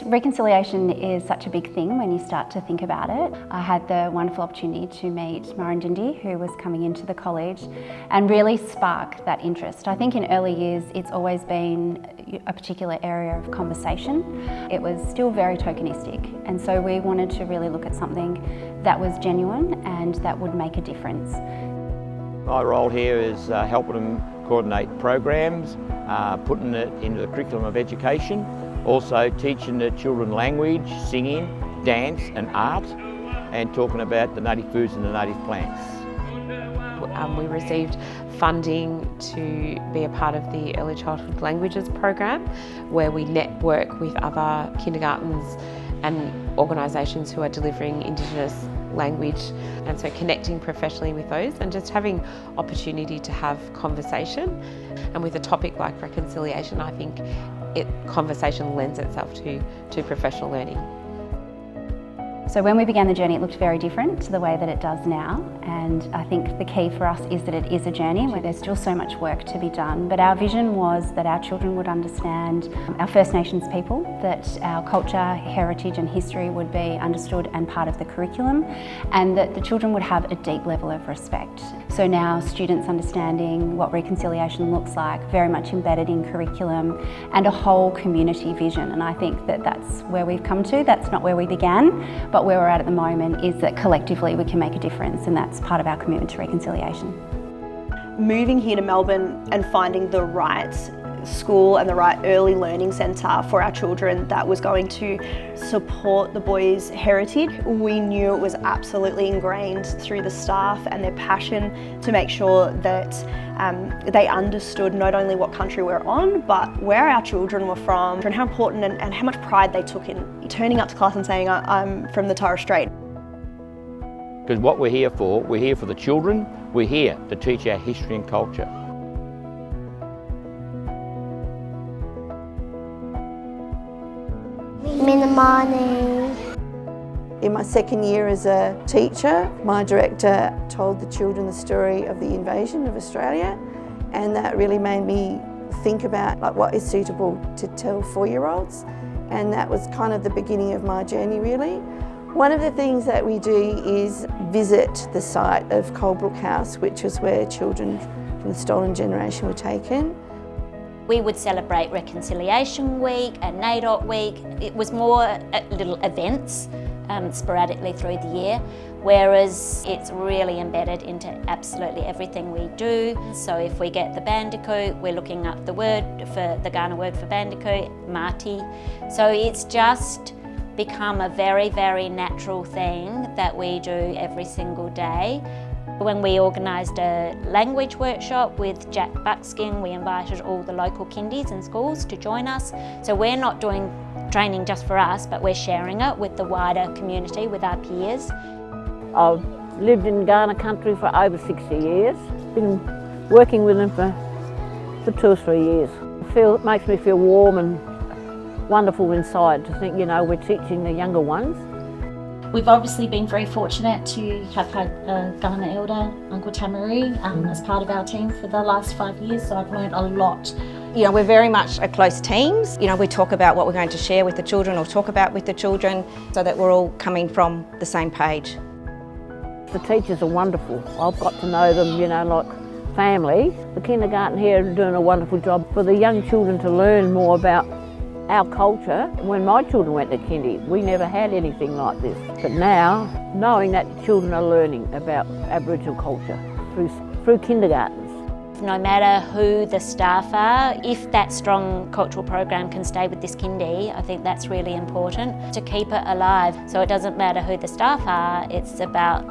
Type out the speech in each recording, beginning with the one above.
Reconciliation is such a big thing when you start to think about it. I had the wonderful opportunity to meet Wurundjeri, who was coming into the college, and really spark that interest. I think in early years it's always been a particular area of conversation. It was still very tokenistic, and so we wanted to really look at something that was genuine and that would make a difference. My role here is helping them coordinate programs, putting it into the curriculum of education, also teaching the children language, singing, dance and art, and talking about the native foods and the native plants. We received funding to be a part of the Early Childhood Languages program, where we network with other kindergartens and organisations who are delivering Indigenous language, and so connecting professionally with those and just having opportunity to have conversation. And with a topic like reconciliation, I think conversation lends itself to professional learning. So when we began the journey, it looked very different to the way that it does now, and I think the key for us is that it is a journey where there's still so much work to be done. But our vision was that our children would understand our First Nations people, that our culture, heritage and history would be understood and part of the curriculum, and that the children would have a deep level of respect. So now students understanding what reconciliation looks like, very much embedded in curriculum, and a whole community vision. And I think that that's where we've come to. That's not where we began, but where we're at the moment is that collectively we can make a difference, and that's part of our commitment to reconciliation. Moving here to Melbourne and finding the right school and the right early learning centre for our children that was going to support the boys' heritage. We knew it was absolutely ingrained through the staff and their passion to make sure that they understood not only what country we're on, but where our children were from and how important and how much pride they took in turning up to class and saying, I'm from the Torres Strait. Because what we're here for the children, we're here to teach our history and culture. In the morning. In my second year as a teacher, my director told the children the story of the invasion of Australia, and that really made me think about what is suitable to tell 4-year-olds, and that was kind of the beginning of my journey really. One of the things that we do is visit the site of Colebrook House, which was where children from the stolen generation were taken. We would celebrate Reconciliation Week and NAIDOC Week. It was more little events sporadically through the year, whereas it's really embedded into absolutely everything we do. So if we get the bandicoot, we're looking up the Kaurna word for bandicoot, Mati. So it's just become a very, very natural thing that we do every single day. When we organised a language workshop with Jack Buckskin, we invited all the local kindies and schools to join us. So we're not doing training just for us, but we're sharing it with the wider community, with our peers. I've lived in Kaurna country for over 60 years. Been working with them for 2 or 3 years. It makes me feel warm and wonderful inside to think, we're teaching the younger ones. We've obviously been very fortunate to have had a Kaurna elder, Uncle Tamaru, as part of our team for the last 5 years, so I've learned a lot. We're very much a close team. We talk about what we're going to share with the children or talk about with the children so that we're all coming from the same page. The teachers are wonderful. I've got to know them, like family. The kindergarten here are doing a wonderful job for the young children to learn more about our culture. When my children went to kindy, we never had anything like this. But now, knowing that children are learning about Aboriginal culture through kindergartens. No matter who the staff are, if that strong cultural program can stay with this kindy, I think that's really important to keep it alive. So it doesn't matter who the staff are, it's about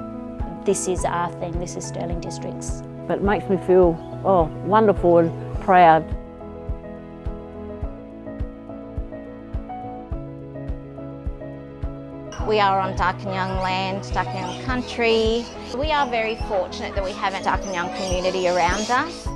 this is our thing, this is Stirling District's. But it makes me feel wonderful and proud. We are on Darkinjung land, Darkinjung country. We are very fortunate that we have a Darkinjung community around us.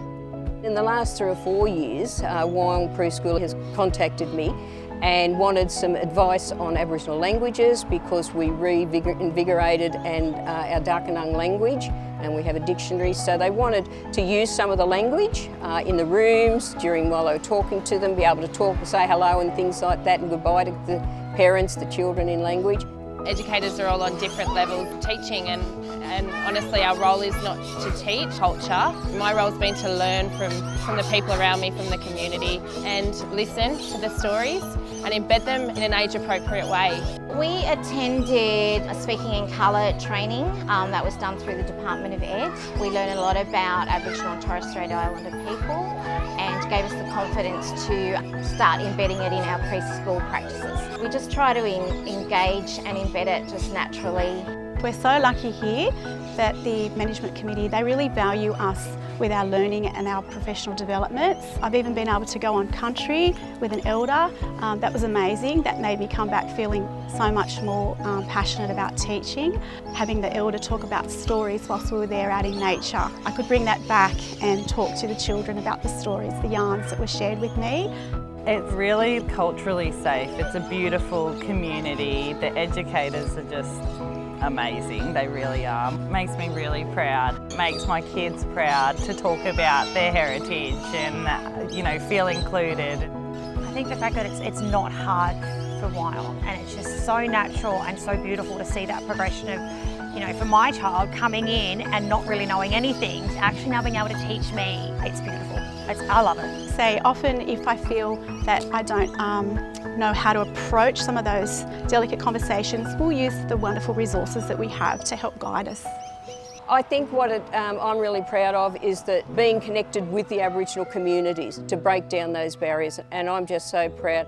In the last 3 or 4 years, Wyong Preschool has contacted me and wanted some advice on Aboriginal languages because we reinvigorated our Darkinjung language and we have a dictionary. So they wanted to use some of the language in the rooms while they were talking to them, be able to talk and say hello and things like that and goodbye to the parents, the children in language. Educators are all on different levels of teaching, and honestly our role is not to teach culture. My role's been to learn from the people around me, from the community, and listen to the stories and embed them in an age-appropriate way. We attended a Speaking in Colour training that was done through the Department of Ed. We learned a lot about Aboriginal and Torres Strait Islander people and gave us the confidence to start embedding it in our preschool practices. We just try to engage and embed it just naturally. We're so lucky here that the management committee, they really value us with our learning and our professional developments. I've even been able to go on country with an elder. That was amazing. That made me come back feeling so much more passionate about teaching. Having the elder talk about stories whilst we were there out in nature, I could bring that back and talk to the children about the stories, the yarns that were shared with me. It's really culturally safe. It's a beautiful community. The educators are just amazing, they really are. Makes me really proud. Makes my kids proud to talk about their heritage and, you know, feel included. I think the fact that it's not hard for Wyong, and it's just so natural and so beautiful to see that progression of, you know, for my child coming in and not really knowing anything, to actually now being able to teach me. It's beautiful. I love it. Say often if I feel that I don't know how to approach some of those delicate conversations, we'll use the wonderful resources that we have to help guide us. I think what I'm really proud of is that being connected with the Aboriginal communities to break down those barriers, and I'm just so proud.